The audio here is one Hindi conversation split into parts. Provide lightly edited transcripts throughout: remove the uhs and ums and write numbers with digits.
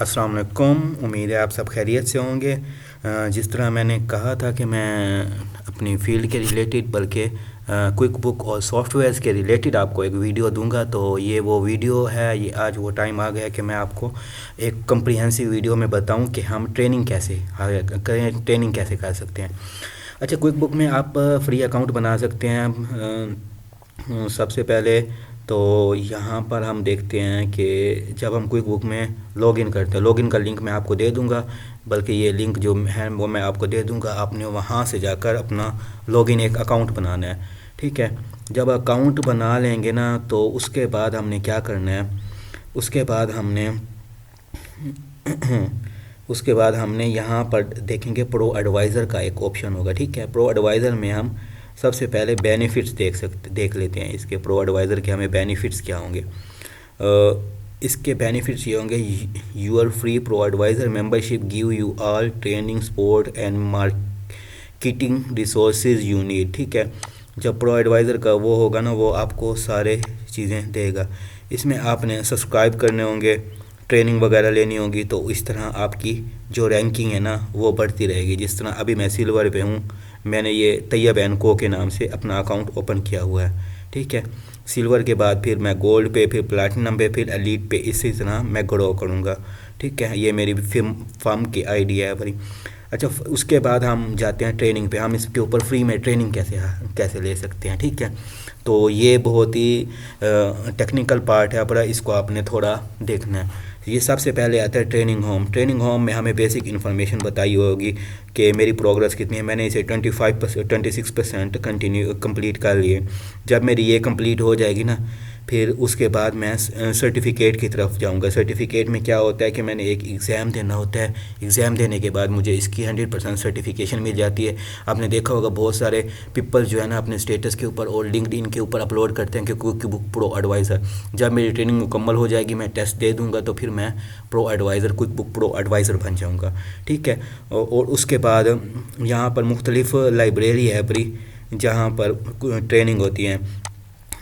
अस्सलाम वालेकुम। उम्मीद है आप सब खैरियत से होंगे। जिस तरह मैंने कहा था कि मैं अपनी फ़ील्ड के रिलेटेड बल्कि क्विक बुक और सॉफ्टवेयर्स के रिलेटेड आपको एक वीडियो दूंगा, तो ये वो वीडियो है। ये आज वो टाइम आ गया कि मैं आपको एक कम्प्रिहेंसिव वीडियो में बताऊं कि हम ट्रेनिंग कैसे करें, ट्रेनिंग कैसे कर सकते हैं। अच्छा, क्विक बुक में आप फ्री अकाउंट बना सकते हैं। सबसे पहले तो यहाँ पर हम देखते हैं कि जब हम क्विक बुक में लॉगिन करते हैं, लॉगिन का लिंक मैं आपको दे दूँगा, बल्कि ये लिंक जो है वो मैं आपको दे दूँगा। आपने वहाँ से जाकर अपना लॉगिन एक अकाउंट बनाना है, ठीक है। जब अकाउंट बना लेंगे ना, तो उसके बाद हमने क्या करना है, उसके बाद हमने उसके बाद हमने यहाँ पर देखेंगे प्रो एडवाइज़र का एक ऑप्शन होगा, ठीक है। प्रो एडवाइज़र में हम सबसे पहले बेनिफिट्स देख लेते हैं इसके। प्रो एडवाइज़र के हमें बेनिफिट्स क्या होंगे। इसके बेनिफिट्स ये होंगे, your free ProAdvisor membership give you all training support and marketing resources you need, ठीक है। जब प्रो एडवाइज़र का वो होगा ना, वो आपको सारे चीज़ें देगा। इसमें आपने सब्सक्राइब करने होंगे, ट्रेनिंग वगैरह लेनी होगी, तो इस तरह आपकी जो रैंकिंग है ना वो बढ़ती रहेगी। जिस तरह अभी मैं सिल्वर पे हूँ, मैंने ये तैयब एंड को के नाम से अपना अकाउंट ओपन किया हुआ है, ठीक है। सिल्वर के बाद फिर मैं गोल्ड पे, फिर प्लैटिनम पे, फिर एलीट पे, इसी तरह मैं ग्रो करूँगा, ठीक है। ये मेरी फर्म की आइडिया है भाई। अच्छा, उसके बाद हम जाते हैं ट्रेनिंग पे। हम इसके ऊपर फ्री में ट्रेनिंग कैसे कैसे ले सकते हैं, ठीक है। तो ये बहुत ही टेक्निकल पार्ट है, पर इसको आपने थोड़ा देखना है। ये सबसे पहले आता है ट्रेनिंग होम। ट्रेनिंग होम में हमें बेसिक इन्फॉर्मेशन बताई होगी कि मेरी प्रोग्रेस कितनी है। मैंने इसे 26% कंप्लीट कर लिए। जब मेरी ये कंप्लीट हो जाएगी ना, फिर उसके बाद मैं सर्टिफिकेट की तरफ जाऊंगा। सर्टिफिकेट में क्या होता है कि मैंने एक एग्ज़ाम देना होता है। एग्ज़ाम देने के बाद मुझे इसकी 100% सर्टिफिकेशन मिल जाती है। आपने देखा होगा बहुत सारे पीपल जो है ना अपने स्टेटस के ऊपर और लिंक्डइन के ऊपर अपलोड करते हैं कि क्विक बुक प्रो एडवाइज़र। जब मेरी ट्रेनिंग मुकम्मल हो जाएगी, मैं टेस्ट दे दूँगा, तो फिर मैं ProAdvisor, QuickBook ProAdvisor बन जाऊँगा, ठीक है। और उसके बाद यहाँ पर मुख्तलिफ़ लाइब्रेरी है फ्री, जहाँ पर ट्रेनिंग होती है।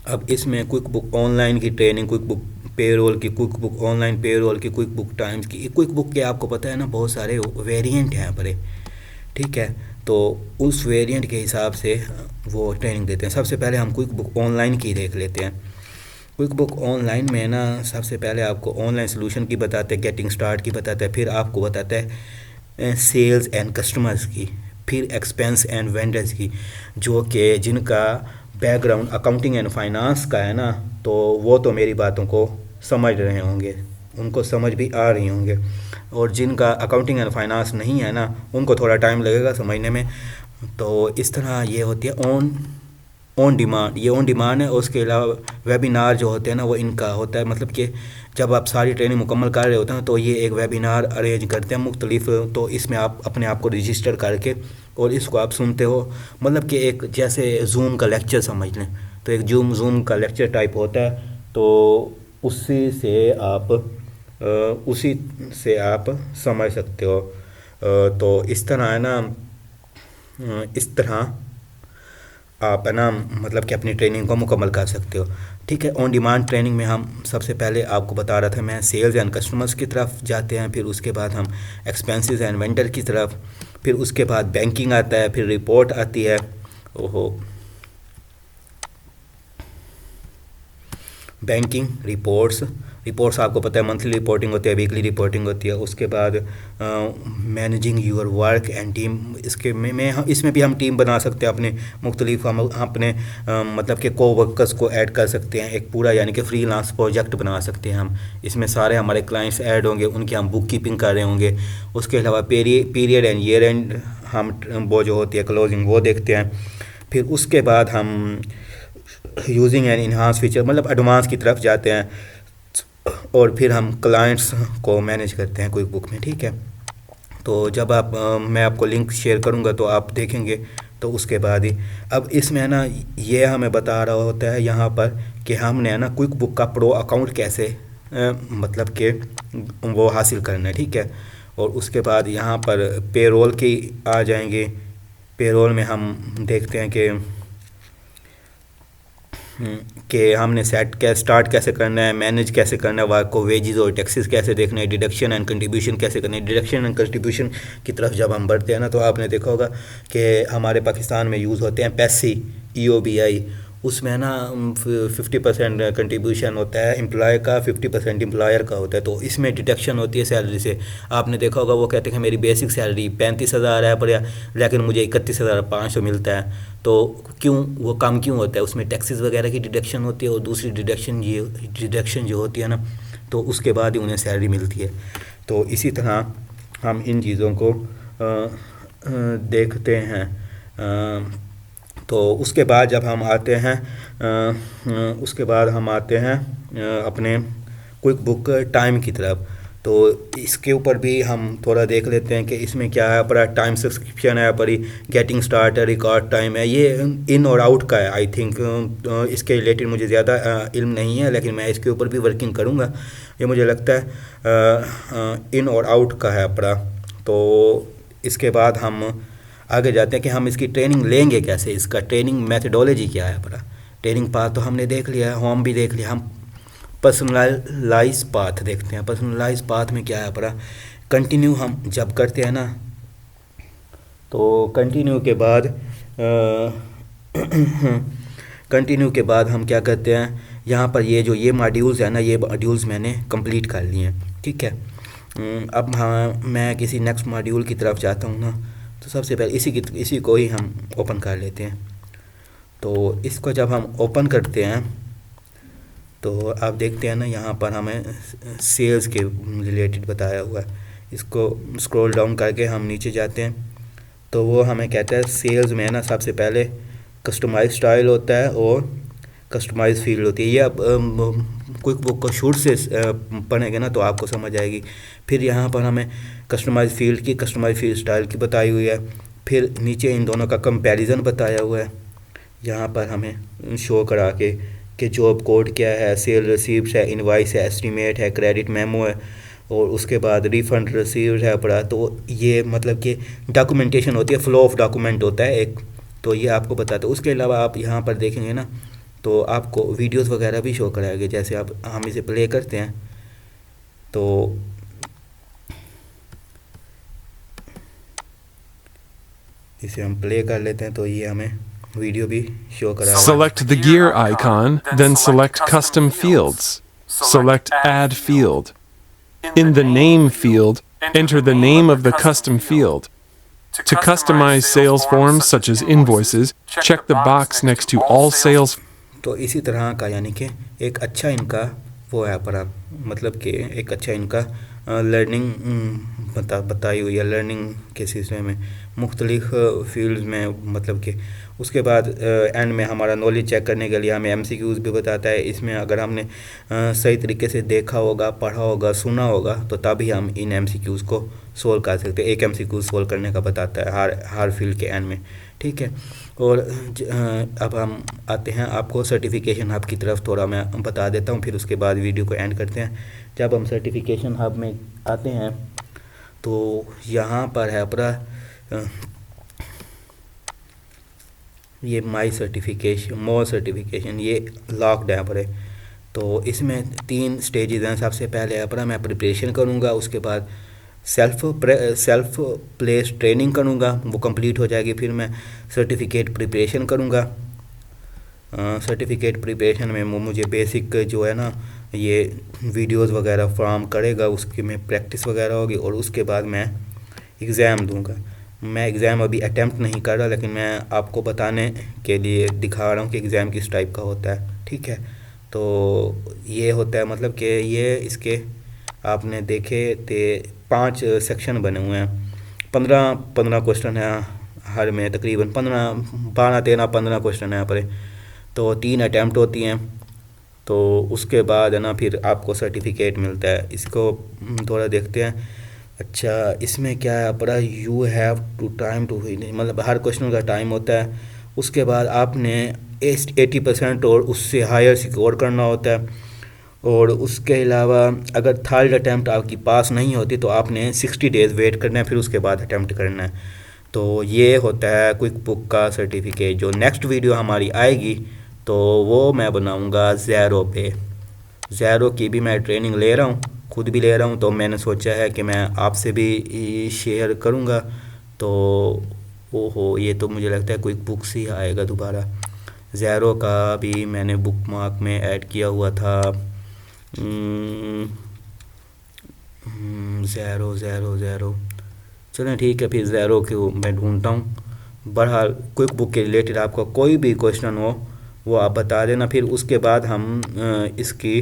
अब इसमें क्विक बुक ऑनलाइन की ट्रेनिंग, क्विक बुक पेरोल की, क्विक बुक ऑनलाइन पेरोल की, क्विक बुक टाइम्स की। क्विक बुक के आपको पता है ना बहुत सारे वेरिएंट हैं बड़े, ठीक है। तो उस वेरिएंट के हिसाब से वो ट्रेनिंग देते हैं। सबसे पहले हम क्विक बुक ऑनलाइन की देख लेते हैं। क्विक बुक ऑनलाइन में ना सबसे पहले आपको ऑनलाइन सोल्यूशन की बताते हैं, गेटिंग स्टार्ट की बताता है, फिर आपको बताता है सेल्स एंड कस्टमर्स की, फिर एक्सपेंस एंड वेंडर्स की, जो कि जिनका बैकग्राउंड अकाउंटिंग एंड फाइनेंस का है ना, तो वो तो मेरी बातों को समझ रहे होंगे, उनको समझ भी आ रही होंगे। और जिनका अकाउंटिंग एंड फाइनेंस नहीं है ना, उनको थोड़ा टाइम लगेगा समझने में। तो इस तरह ये होती है ऑन ऑन डिमांड। ये ऑन डिमांड है। उसके अलावा वेबिनार जो होते हैं ना, वो इनका होता है, मतलब कि जब आप सारी ट्रेनिंग मुकम्मल कर रहे होते हैं तो ये एक वेबिनार अरेंज करते हैं मुख्तलिफ। तो इसमें आप अपने आप को रजिस्टर करके और इसको आप सुनते हो, मतलब कि एक जैसे जूम का लेक्चर समझ लें। तो एक जूम का लेक्चर टाइप होता है। तो उसी से आप उसी से आप समझ सकते हो। तो इस तरह है ना, इस तरह आप है ना मतलब कि अपनी ट्रेनिंग को मुकम्मल कर सकते हो, ठीक है। ऑन डिमांड ट्रेनिंग में हम सबसे पहले आपको बता रहा था मैं, सेल्स एंड कस्टमर्स की तरफ जाते हैं, फिर उसके बाद हम एक्सपेंसेस एंड वेंडर की तरफ, फिर उसके बाद बैंकिंग आता है, फिर रिपोर्ट आती है। ओहो, बैंकिंग रिपोर्ट्स। रिपोर्ट्स आपको पता है मंथली रिपोर्टिंग होती है, वीकली रिपोर्टिंग होती है। उसके बाद managing your work and team. इसके में इसमें भी हम टीम बना सकते हैं अपने मुख्तलिफ। हम अपने मतलब कि को वर्कर्स को ऐड कर सकते हैं, एक पूरा यानी कि फ्रीलांस प्रोजेक्ट बना सकते हैं हम। इसमें सारे हमारे क्लाइंट्स ऐड होंगे, उनकी हम बुक कीपिंग कर रहे होंगे। उसके अलावा पीरियड एंड ईयर एंड हम वो जो होती है क्लोजिंग, वो देखते हैं। फिर उसके बाद हम यूजिंग एंड इन्हांस फीचर, मतलब एडवांस की तरफ जाते हैं। और फिर हम क्लाइंट्स को मैनेज करते हैं क्विक बुक में, ठीक है। तो जब आप मैं आपको लिंक शेयर करूंगा तो आप देखेंगे। तो उसके बाद ही अब इसमें है ना, ये हमें बता रहा होता है यहाँ पर कि हमने है ना क्विक बुक का प्रो अकाउंट कैसे मतलब कि वो हासिल करना है, ठीक है। और उसके बाद यहाँ पर पेरोल की आ जाएंगे। पेरोल में हम देखते हैं कि कि हमने सेट स्टार्ट कैसे करना है, मैनेज कैसे करना है, वर्क को वेजेस और टैक्सेस कैसे देखना है, डिडक्शन एंड कंट्रीब्यूशन कैसे करना है। डिडक्शन एंड कंट्रीब्यूशन की तरफ जब हम बढ़ते हैं ना, तो आपने देखा होगा कि हमारे पाकिस्तान में यूज़ होते हैं पैसी, EOBI। उसमें ना 50% कंट्रीब्यूशन होता है एम्प्लॉय का, 50% एम्प्लॉयर का होता है। तो इसमें डिडक्शन होती है सैलरी से। आपने देखा होगा वो कहते हैं कि मेरी बेसिक सैलरी 35,000 है पर, लेकिन मुझे 31,500 मिलता है। तो क्यों, वो कम क्यों होता है? उसमें टैक्सेस वगैरह की डिडक्शन होती है, और दूसरी डिडक्शन जो होती है ना, तो उसके बाद ही उन्हें सैलरी मिलती है। तो इसी तरह हम इन चीज़ों को देखते हैं। तो उसके बाद जब हम आते हैं उसके बाद हम आते हैं अपने क्विक बुक टाइम की तरफ। तो इसके ऊपर भी हम थोड़ा देख लेते हैं कि इसमें क्या है। पर टाइम सब्सक्रिप्शन है, पर गेटिंग स्टार्ट है, रिकॉर्ड टाइम है, ये इन और आउट का है। आई थिंक इसके रिलेटेड मुझे ज़्यादा इल्म नहीं है, लेकिन मैं इसके ऊपर भी वर्किंग करूँगा। ये मुझे लगता है इन और आउट का है अपना। तो इसके बाद हम आगे जाते हैं कि हम इसकी ट्रेनिंग लेंगे कैसे, इसका ट्रेनिंग मेथडोलॉजी क्या है अपना। ट्रेनिंग पाथ तो हमने देख लिया है, होम भी देख लिया। हम पर्सनलाइज पाथ देखते हैं। पर्सनलाइज पाथ में क्या है अपना, कंटिन्यू हम जब करते हैं ना, तो कंटिन्यू के बाद कंटिन्यू के बाद हम क्या करते हैं, यहाँ पर ये मॉड्यूल्स है ना, ये मॉड्यूल्स मैंने कंप्लीट कर लिए हैं, ठीक है। अब हाँ, मैं किसी नेक्स्ट मॉड्यूल की तरफ जाता हूँ ना, तो सबसे पहले इसी को ही हम ओपन कर लेते हैं। तो इसको जब हम ओपन करते हैं, तो आप देखते हैं ना, यहाँ पर हमें सेल्स के रिलेटेड बताया हुआ है। इसको स्क्रॉल डाउन करके हम नीचे जाते हैं, तो वो हमें कहता है सेल्स में ना सबसे पहले कस्टमाइज स्टाइल होता है और कस्टमाइज फील्ड होती है। ये अब क्विक बुक को शुरू से पढ़ेंगे ना तो आपको समझ आएगी। फिर यहाँ पर हमें कस्टमाइज फील्ड स्टाइल की बताई हुई है। फिर नीचे इन दोनों का कंपैरिजन बताया हुआ है। यहाँ पर हमें शो करा के कि जॉब कोड क्या है, सेल रिसीव्ड है, इनवाइस है, एस्टीमेट है, क्रेडिट मेमो है, और उसके बाद रिफ़ंड रिसीव्ड है पड़ा। तो ये मतलब कि डॉक्यूमेंटेशन होती है, फ्लो ऑफ डॉक्यूमेंट होता है एक, तो ये आपको बताते हैं। उसके अलावा आप यहाँ पर देखेंगे ना, तो आपको वीडियोस वगैरह भी शो कराएंगे। जैसे हम इसे प्ले करते हैं, तो इसे हम प्ले कर लेते हैं, तो ये हमें वीडियो भी शो कराएगा। Select the gear icon, then select Custom Fields. Select Add Field. In the Name field, enter the name of the custom field. To customize sales forms such as invoices, check the box next to all sales. तो इसी तरह का, यानी कि एक अच्छा इनका वो है पर, मतलब कि एक अच्छा इनका लर्निंग बताई हुई है। लर्निंग के सिलसिले में मुख्तलिफ फील्ड्स में, मतलब कि उसके बाद एंड में हमारा नॉलेज चेक करने के लिए हमें MCQs भी बताता है। इसमें अगर हमने सही तरीके से देखा होगा, पढ़ा होगा, सुना होगा, तो तभी हम इन MCQs को सोल्व कर सकते हैं। एक MCQ सोल्व करने का बताता है हर फील्ड के एंड में, ठीक है। और अब हम आते हैं आपको सर्टिफिकेशन हब की तरफ, थोड़ा मैं बता देता हूँ, फिर उसके बाद वीडियो को एंड करते हैं। जब हम सर्टिफिकेशन हब में आते हैं, तो यहाँ पर है अपना ये माई सर्टिफिकेशन, मोर सर्टिफिकेशन, ये लॉक्ड है पर। तो इसमें 3 स्टेजेस हैं। सबसे पहले अपना मैं प्रिपरेशन करूँगा, उसके बाद सेल्फ प्लेस ट्रेनिंग करूँगा, वो कंप्लीट हो जाएगी। फिर मैं सर्टिफिकेट प्रिपरेशन करूँगा। सर्टिफिकेट प्रिपरेशन में मुझे बेसिक जो है ना, ये वीडियोस वगैरह फॉर्म करेगा, उसकी में प्रैक्टिस वगैरह होगी, और उसके बाद मैं एग्ज़ाम दूंगा। मैं एग्ज़ाम अभी अटैम्प्ट नहीं कर रहा, लेकिन मैं आपको बताने के लिए दिखा रहा हूँ कि एग्ज़ाम किस टाइप का होता है, ठीक है। तो ये होता है, मतलब कि ये इसके आपने देखे थे 5 सेक्शन बने हुए हैं। 15 क्वेश्चन है हर में, तकरीबन 12-13-15 क्वेश्चन है यहाँ पर। तो 3 अटैम्प्ट होती हैं। तो उसके बाद है ना, फिर आपको सर्टिफिकेट मिलता है। इसको थोड़ा देखते हैं। अच्छा, इसमें क्या है अपना, you have to time to, मतलब हर क्वेश्चन का टाइम होता है। उसके बाद आपने 80% और उससे हायर स्कोर करना होता है। और उसके अलावा अगर थर्ड अटैम्प्ट आपकी पास नहीं होती, तो आपने 60 डेज़ वेट करना है, फिर उसके बाद अटैम्प्ट करना है। तो ये होता है क्विक बुक का सर्टिफिकेट। जो नेक्स्ट वीडियो हमारी आएगी, तो वो मैं बनाऊंगा ज़ेरो पे। ज़ेरो की भी मैं ट्रेनिंग ले रहा हूँ, खुद भी ले रहा हूँ, तो मैंने सोचा है कि मैं आपसे भी शेयर करूँगा। तो ओहो, ये तो मुझे लगता है क्विक बुक्स ही आएगा दोबारा। ज़ेरो का भी मैंने बुक मार्क में ऐड किया हुआ था। ज़ेरो ज़ेरो ज़ेरो, चलें ठीक है, फिर ज़ेरो को मैं ढूंढता हूँ। बहरहाल क्विक बुक के रिलेटेड आपका कोई भी क्वेश्चन हो वो आप बता देना, फिर उसके बाद हम इसकी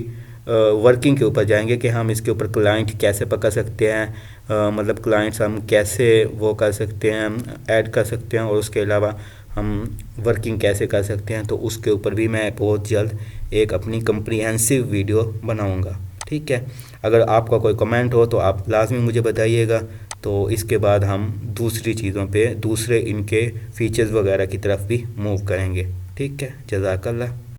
वर्किंग के ऊपर जाएंगे कि हम इसके ऊपर क्लाइंट कैसे पकड़ सकते हैं, मतलब क्लाइंट्स हम कैसे वो कर सकते हैं, ऐड कर सकते हैं, और उसके अलावा हम वर्किंग कैसे कर सकते हैं। तो उसके ऊपर भी मैं बहुत जल्द एक अपनी कम्प्रिहेंसिव वीडियो बनाऊंगा, ठीक है। अगर आपका कोई कमेंट हो तो आप लाजमी मुझे बताइएगा। तो इसके बाद हम दूसरी चीज़ों पे, दूसरे इनके फीचर्स वगैरह की तरफ भी मूव करेंगे, ठीक है। जज़ाकल्लाह।